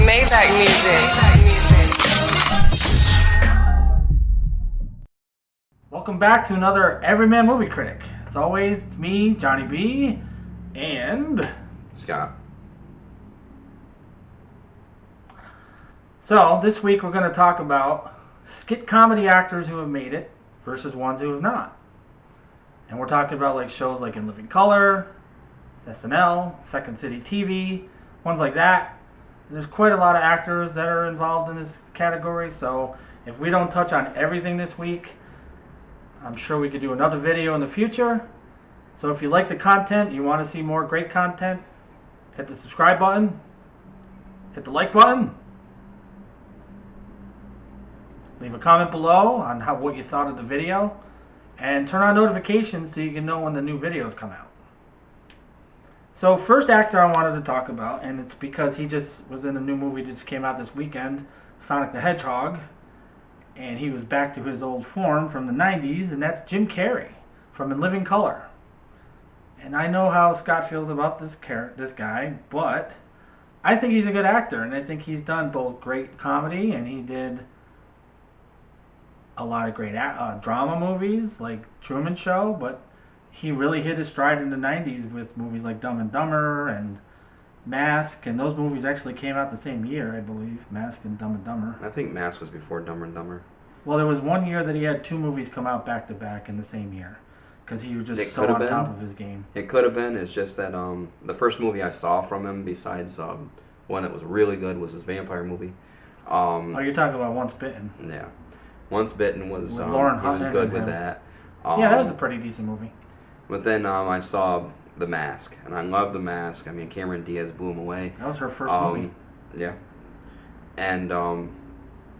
Maybach music. Welcome back to another Everyman Movie Critic. It's always me, Johnny B, and Scott. So this week we're going to talk about skit comedy actors who have made it versus ones who have not. And we're talking about like shows like In Living Color, SNL, Second City TV, ones like that. There's quite a lot of actors that are involved in this category, so if we don't touch on everything this week, I'm sure we could do another video in the future. So if you like the content, you want to see more great content, hit the subscribe button, hit the like button, leave a comment below on what you thought of the video, and turn on notifications so you can know when the new videos come out. So first actor I wanted to talk about, and it's because he just was in a new movie that just came out this weekend, Sonic the Hedgehog, and he was back to his old form from the 90s, and that's Jim Carrey from In Living Color. And I know how Scott feels about this guy, but I think he's a good actor, and I think he's done both great comedy, and he did a lot of great drama movies like Truman Show, but he really hit his stride in the 90s with movies like Dumb and Dumber and Mask, and those movies actually came out the same year, I believe, Mask and Dumb and Dumber. I think Mask was before Dumber and Dumber. Well, there was one year that he had two movies come out back to back in the same year because he was just so on top of his game. It could have been. It's just that the first movie I saw from him, besides one that was really good, was his vampire movie. Oh, you're talking about Once Bitten. Yeah. Once Bitten was with Lauren he was good with that. Yeah, that was a pretty decent movie. But then I saw The Mask, and I love The Mask. I mean, Cameron Diaz blew him away. That was her first movie. Yeah. And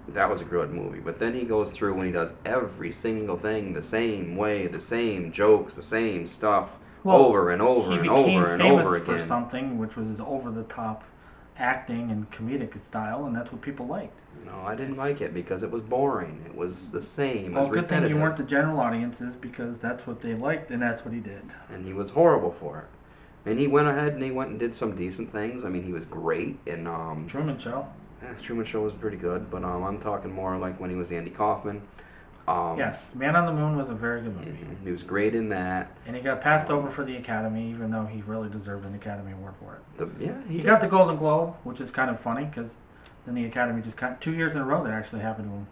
that was a good movie. But then he goes through when he does every single thing the same way, the same jokes, the same stuff, over and over and over and over again. He became famous for something, which was his over-the-top acting and comedic style, and that's what people liked. No, I didn't like it because it was boring. It was the same. Well, it was good thing you weren't the general audiences because that's what they liked, and that's what he did. And he was horrible for it. And he went ahead and he went and did some decent things. I mean, he was great in Truman Show. Yeah, Truman Show was pretty good, but I'm talking more like when he was Andy Kaufman. Yes, Man on the Moon was a very good movie. He was great in that. And he got passed over for the Academy, even though he really deserved an Academy Award for it. He got the Golden Globe, which is kind of funny because then the Academy just 2 years in a row that actually happened to him.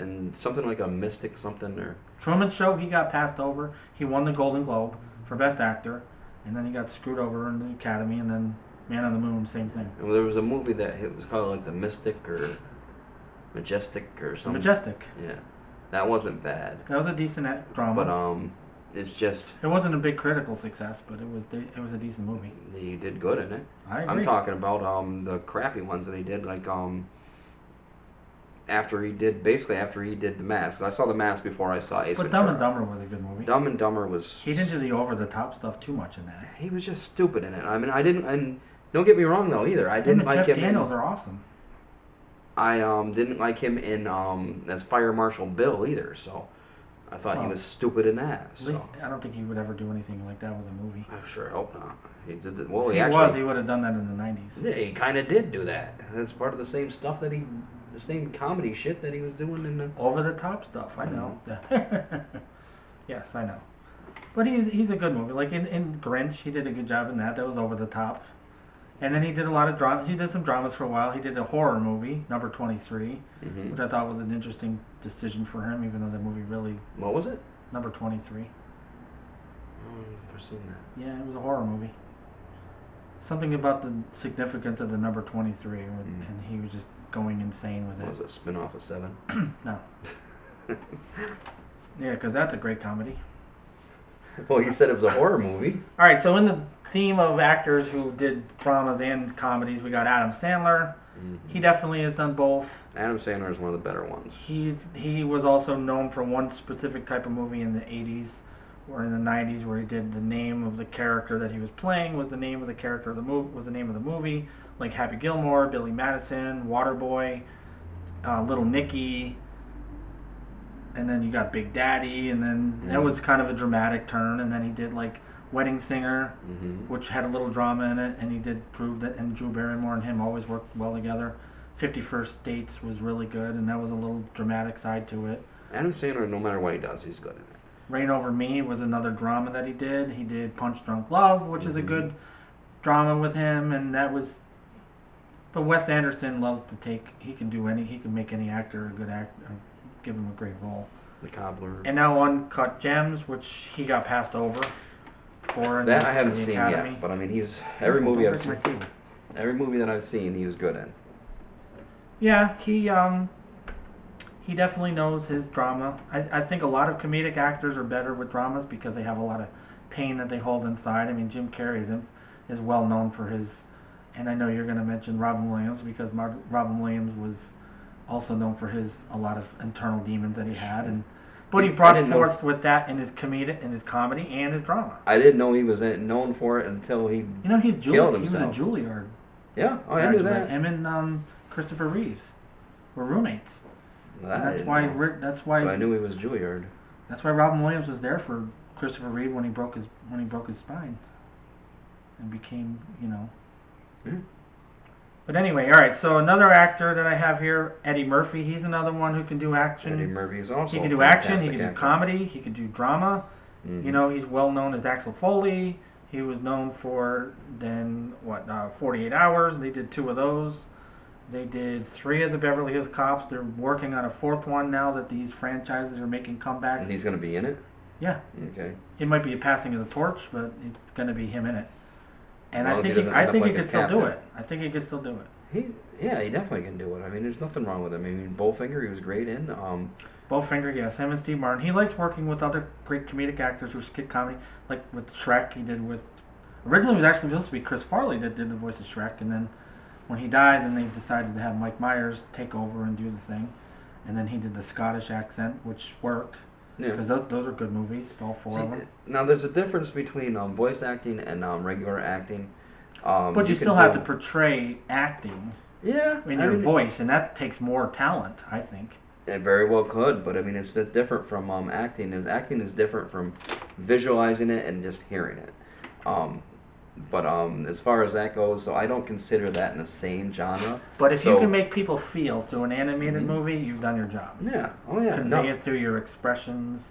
And something like a Mystic something or Truman Show, he got passed over. He won the Golden Globe for Best Actor, and then he got screwed over in the Academy, and then Man on the Moon, same thing. Well, there was a movie that it was called like The Mystic or Majestic or something. Majestic. Yeah. That wasn't bad. That was a decent drama. But it's just it wasn't a big critical success, but it was a decent movie. He did good in it. I agree. I'm talking about the crappy ones that he did, like after he did The Mask. I saw The Mask before I saw Ace Ventura. But Dumb and Dumber was a good movie. Dumb and Dumber was. He didn't do the over the top stuff too much in that. He was just stupid in it. I mean, I didn't. And don't get me wrong though either. I didn't like Jeff him. Daniels are awesome. I didn't like him in as Fire Marshal Bill either. So I thought he was stupid in that. At least I don't think he would ever do anything like that with a movie. I sure hope not. He did. He would have done that in the 90s. Yeah, he kind of did do that. That's part of the same stuff the same comedy shit that he was doing in the over the top stuff. I know. Yes, I know. But he's a good movie. Like in Grinch, he did a good job in that. That was over the top. And then he did a lot of dramas. He did some dramas for a while. He did a horror movie, Number 23, which I thought was an interesting decision for him, even though the movie really... What was it? Number 23. I've never seen that. Yeah, it was a horror movie. Something about the significance of the number 23, and he was just going insane with it. Was it a spin-off of Seven? No. Yeah, because that's a great comedy. Well, you said it was a horror movie. All right, so in the theme of actors who did dramas and comedies, we got Adam Sandler. He definitely has done both. Adam Sandler is one of the better ones. He was also known for one specific type of movie in the 80s or in the 90s where he did the name of the character that he was playing was the name of the character of the movie was the name of the movie, like Happy Gilmore, Billy Madison, Waterboy, Little Nicky. and then you got Big Daddy, and then that was kind of a dramatic turn, and then he did like Wedding Singer, which had a little drama in it, and he did prove that, and Drew Barrymore and him always worked well together. 51st Dates was really good, and that was a little dramatic side to it. Adam Sandler, no matter what he does, he's good in it. Reign Over Me was another drama that he did. He did Punch Drunk Love, which is a good drama with him, and that was. But Wes Anderson loves to take. He can make any actor a good actor, give him a great role. The Cobbler. And now Uncut Gems, which he got passed over for. That I haven't seen yet, but I mean, he's every movie I've seen. Every movie that I've seen, he was good in. Yeah, he definitely knows his drama. I think a lot of comedic actors are better with dramas because they have a lot of pain that they hold inside. I mean, Jim Carrey is well known for his, and I know you're going to mention Robin Williams because Robin Williams was also known for a lot of internal demons that he had, but he brought forth with that in his comedy and his drama. I didn't know he was known for it until he killed himself. He was a Juilliard. Yeah, I knew that. Him and Christopher Reeves were roommates. That's why. But I knew he was Juilliard. That's why Robin Williams was there for Christopher Reeve when he broke his spine, and became But anyway, all right. So another actor that I have here, Eddie Murphy. He's another one who can do action. Eddie Murphy is also. He can do action. He can do comedy. He can do drama. He's well known as Axel Foley. He was known for 48 Hours. They did 2 of those. They did 3 of the Beverly Hills Cops. They're working on a 4th one now that these franchises are making comebacks. And he's going to be in it? Yeah. Okay. It might be a passing of the torch, but it's going to be him in it. And I think he can still do it. I think he can still do it. He definitely can do it. I mean, there's nothing wrong with him. I mean, Bowfinger, he was great in. Bowfinger, yes. Him and Steve Martin. He likes working with other great comedic actors who skit comedy, like with Shrek. He did with. Originally, it was actually supposed to be Chris Farley that did the voice of Shrek, and then when he died, then they decided to have Mike Myers take over and do the thing, and then he did the Scottish accent, which worked. Yeah. Because those are good movies, all 4 of them. Now, there's a difference between voice acting and regular acting. But you still have to portray acting in your voice, and that takes more talent, I think. It very well could, but I mean, it's different from acting. Acting is different from visualizing it and just hearing it. But as far as that goes, so I don't consider that in the same genre. But if you can make people feel through an animated movie, you've done your job. Yeah. Oh yeah. Convey it through your expressions,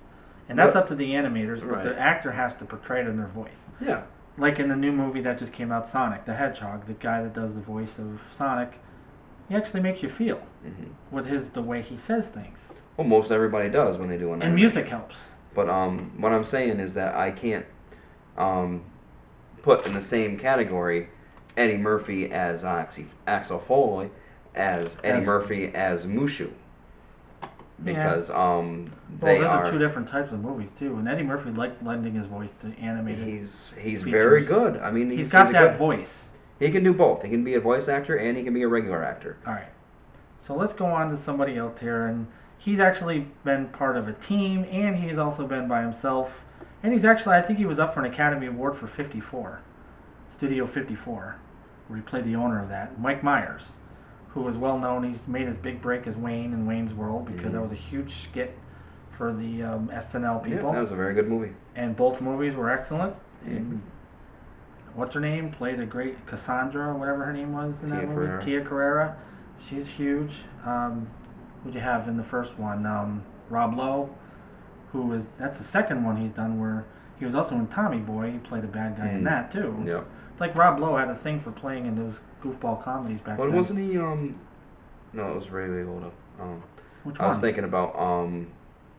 and that's up to the animators. But the actor has to portray it in their voice. Yeah. Like in the new movie that just came out, Sonic the Hedgehog, the guy that does the voice of Sonic, he actually makes you feel with the way he says things. Well, most everybody does when they do an animation. And music helps. But what I'm saying is that I can't put in the same category Eddie Murphy as Axel Foley as Eddie Murphy as Mushu. Because those are 2 different types of movies too, and Eddie Murphy liked lending his voice to animated. He's features. Very good. I mean, he's got that voice. He can do both. He can be a voice actor and he can be a regular actor. All right, so let's go on to somebody else here, and he's actually been part of a team, and he's also been by himself, and he's actually, I think he was up for an Academy Award for Studio 54, where he played the owner of that, Mike Myers, who was well known. He's made his big break as Wayne in Wayne's World because that was a huge skit for the SNL people. Yeah, that was a very good movie. And both movies were excellent. And what's her name? Played a great Cassandra, whatever her name was in that movie. Tia Carrera. She's huge. Who'd you have in the first one? Rob Lowe, that's the second one he's done where he was also in Tommy Boy. He played a bad guy in that too. Yeah. It's like Rob Lowe had a thing for playing in those goofball comedies back then. But wasn't he, no, it was way older. Which one? I was thinking about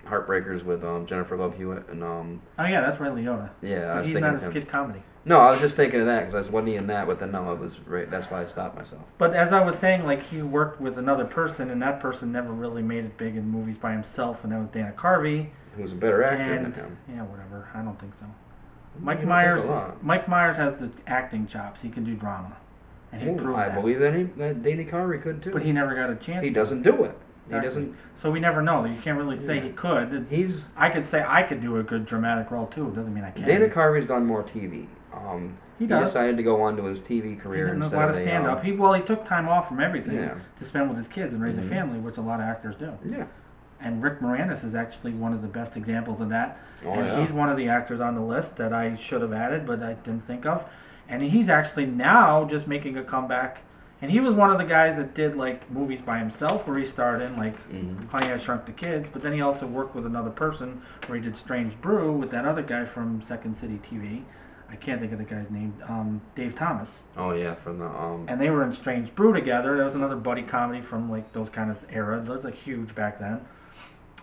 Heartbreakers with Jennifer Love Hewitt and Oh yeah, that's Ray Liotta. Yeah, but he's not a skit comedy. No, I was just thinking of that because I wasn't in that, but then no, it was right. That's why I stopped myself. But as I was saying, like he worked with another person, and that person never really made it big in movies by himself, and that was Dana Carvey. Who was a better actor than him. Yeah, whatever. I don't think so. Mike Myers has the acting chops. He can do drama, and he proved that. I believe that Dana Carvey could too. But he never got a chance. He doesn't do it. Exactly. He doesn't. So we never know. You can't really say he could. I could say I could do a good dramatic role too. It doesn't mean I can. Dana Carvey's done more TV. He decided to go on to his TV career instead of a lot of stand up. He took time off from everything to spend with his kids and raise a family, which a lot of actors do. Yeah. And Rick Moranis is actually one of the best examples of that. Oh, And yeah. he's one of the actors on the list that I should have added, but I didn't think of. And he's actually now just making a comeback. And he was one of the guys that did like movies by himself, where he starred in like Honey, I Shrunk the Kids. But then he also worked with another person, where he did Strange Brew with that other guy from Second City TV. I can't think of the guy's name. Dave Thomas. Oh yeah, from the And they were in Strange Brew together. That was another buddy comedy from like those kind of era. Those were like huge back then.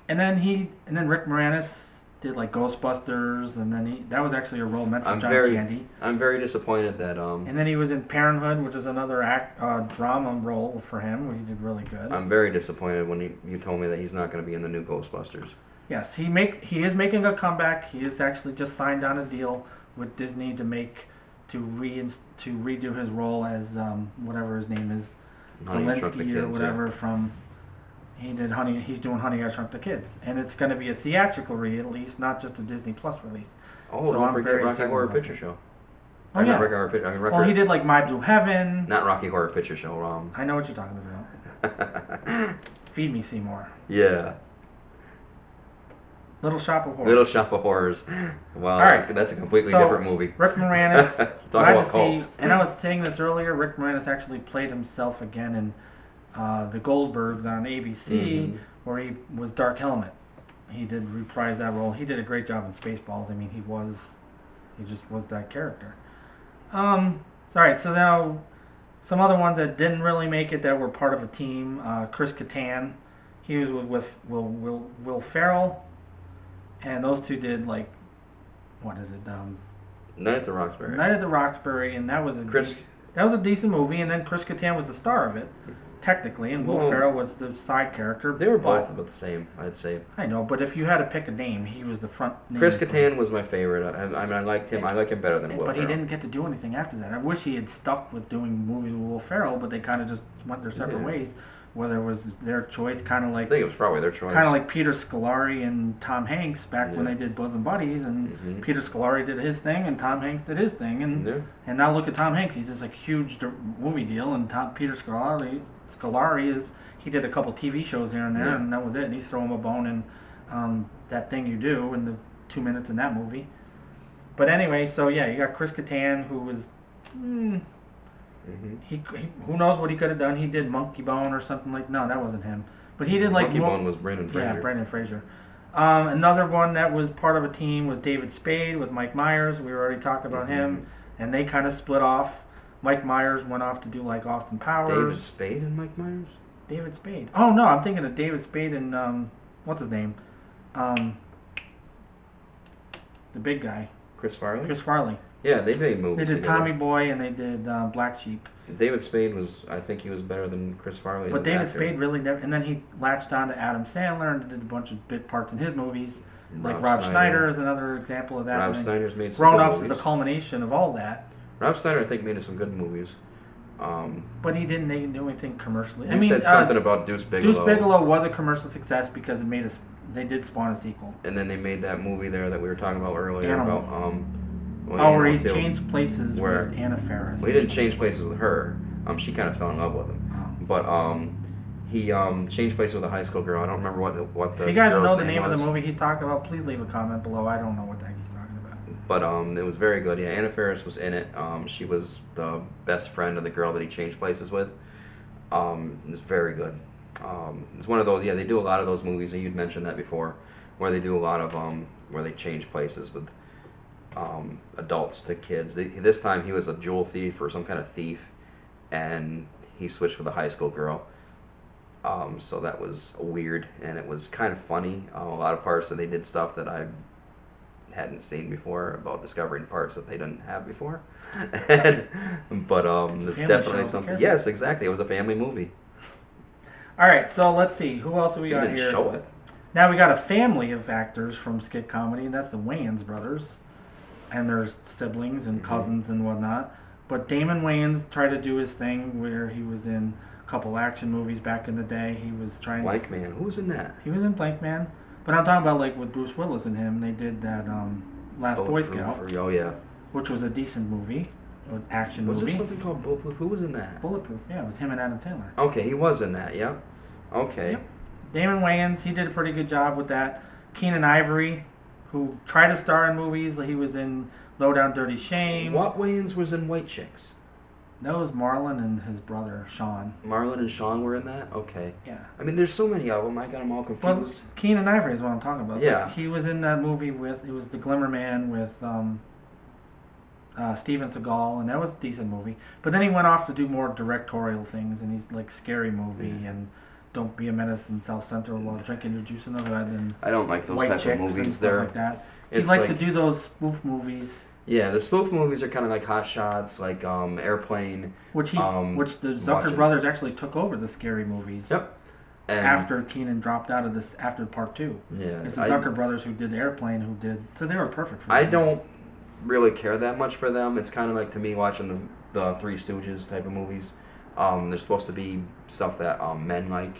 And then Rick Moranis did like Ghostbusters, and then that was actually a role meant for John Candy. I'm very disappointed that And then he was in Parenthood, which is another drama role for him, where he did really good. I'm very disappointed when you told me that he's not going to be in the new Ghostbusters. Yes, he is making a comeback. He is actually just signed on a deal with Disney to redo his role as whatever his name is, Zelensky or whatever from. He's doing Honey, I Shrunk the Kids, and it's going to be a theatrical release, not just a Disney Plus release. Oh, so don't forget Rocky Horror Picture Show. Oh yeah. Well, he did like My Blue Heaven. Not Rocky Horror Picture Show. I know what you're talking about. Feed Me Seymour. Yeah. Little Shop of Horrors. Little Shop of Horrors. Wow, all right. That's a completely different movie. Rick Moranis. Talk about cults. And I was saying this earlier. Rick Moranis actually played himself again in The Goldbergs on ABC, where he was Dark Helmet. He did reprise that role. He did a great job in Spaceballs. I mean, he just was that character. All right, so now some other ones that didn't really make it that were part of a team. Chris Kattan, he was with Will Ferrell, and those two did like, what is it? Night at the Roxbury. Night at the Roxbury, and that was a decent movie. And then Chris Kattan was the star of it, technically, and Will Ferrell was the side character. They were both about the same, I'd say. I know, but if you had to pick a name, he was the front name. Chris Kattan was my favorite. I mean, I liked him. I like him better than Will But Ferrell. he didn't get to do anything after that. I wish he had stuck with doing movies with Will Ferrell, but they kind of just went their separate ways. Whether it was their choice, kind of like... I think it was probably their choice. Kind of like Peter Scolari and Tom Hanks back when they did Bosom Buddies, and Peter Scolari did his thing, and Tom Hanks did his thing, and now look at Tom Hanks. He's this like huge movie deal, and Peter Scolari is... He did a couple TV shows here and there, and that was it. And he's throwing him a bone in That Thing You Do in the 2 minutes in that movie. But anyway, so yeah, you got Chris Kattan, who was... He who knows what he could have done. He did Monkey Bone or something like... No, that wasn't him. But he did like... Monkey Bone was Brendan Fraser. Yeah, Brendan Fraser. Another one that was part of a team was David Spade with Mike Myers. We were already talking about him. And they kind of split off. Mike Myers went off to do like Austin Powers. David Spade and Mike Myers? David Spade. Oh no, I'm thinking of David Spade and what's his name? The big guy. Chris Farley? Chris Farley. Yeah, they made movies They did together. Tommy Boy and they did Black Sheep. David Spade was, I think he was better than Chris Farley. But David Spade really never, and then he latched on to Adam Sandler and did a bunch of bit parts in his movies. Like Rob Schneider is another example of that. Rob Schneider's made some Grown good Ups movies. is the culmination of all that. Rob Schneider, I think, made some good movies. But he didn't do anything commercially. You said something about Deuce Bigelow. Deuce Bigelow was a commercial success because they did spawn a sequel. And then they made that movie there that we were talking about earlier Animal. about where he changed places with Anna Faris. Well, he didn't change places with her. She kind of fell in love with him. But he changed places with a high school girl. I don't remember what the. If you guys girl's know the name name of was. the movie he's talking about, please leave a comment below. I don't know what the heck he's talking about. But it was very good. Yeah, Anna Faris was in it. She was the best friend of the girl that he changed places with. It was very good. It's one of those. Yeah, they do a lot of those movies, and you'd mentioned that before, where they do a lot of where they change places with adults to kids. This time he was a jewel thief or some kind of thief, and he switched with a high school girl. So that was weird, and it was kind of funny. A lot of parts that they did stuff that I hadn't seen before, about discovering parts that they didn't have before. But it's definitely something. Yes, exactly. It was a family movie. All right, so let's see. Who else do we got didn't here? show it. Now we got a family of actors from skit comedy, and that's the Wayans brothers. And there's siblings and cousins and whatnot. But Damon Wayans tried to do his thing where he was in a couple action movies back in the day. He was trying Blank Man. Who was in that? He was in Blank Man. But I'm talking about like with Bruce Willis and him. They did that Last Boy Scout. Oh, yeah. Which was a decent movie. An action movie. Was there something called Bulletproof? Who was in that? Bulletproof, yeah. It was him and Adam Sandler. Okay, he was in that, yeah. Okay. Yep. Damon Wayans, he did a pretty good job with that. Keenan Ivory, who tried to star in movies. He was in Low Down Dirty Shame. What Wayans was in White Chicks? That was Marlon and his brother, Sean. Marlon and Sean were in that? Okay. Yeah. I mean, there's so many of them. I got them all confused. Well, Keenan Ivory is what I'm talking about. Yeah. He was in that movie with, it was The Glimmer Man with Steven Seagal, and that was a decent movie. But then he went off to do more directorial things, and he's like Scary Movie and Don't Be a Menace in South Central while drinking your juice in the red and I don't like those White type Chicks of movies. and stuff They're like that. He'd it's like to do those spoof movies. Yeah, the spoof movies are kind of like Hot Shots, like Airplane. Which the Zucker watching. brothers actually took over the Scary Movies. Yep. And After Keenan dropped out of this, after part 2. yeah, It's the Zucker brothers who did Airplane, who did, so they were perfect for I them. don't really care that much for them. It's kind of like to me watching the Three Stooges type of movies. They're supposed to be stuff that men like.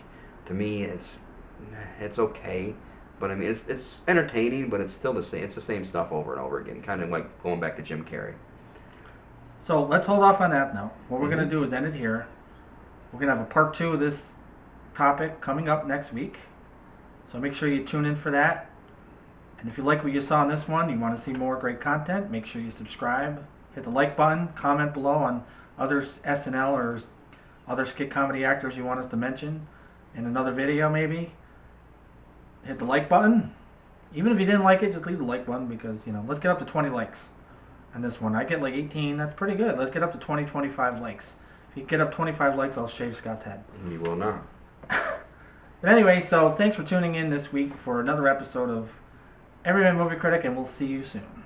To me, it's okay, but I mean it's entertaining, but it's still the same. It's the same stuff over and over again, kind of like going back to Jim Carrey. So let's hold off on that now. What we're going to do is end it here. We're going to have a part 2 of this topic coming up next week. So make sure you tune in for that. And if you like what you saw in this one, you want to see more great content, make sure you subscribe, hit the like button, comment below on other SNL or other skit comedy actors you want us to mention in another video maybe. Hit the like button. Even if you didn't like it, just leave the like button because, let's get up to 20 likes on this one. I get like 18, that's pretty good. Let's get up to 20, 25 likes. If you get up 25 likes, I'll shave Scott's head. You will not. But anyway, so thanks for tuning in this week for another episode of Everyman Movie Critic, and we'll see you soon.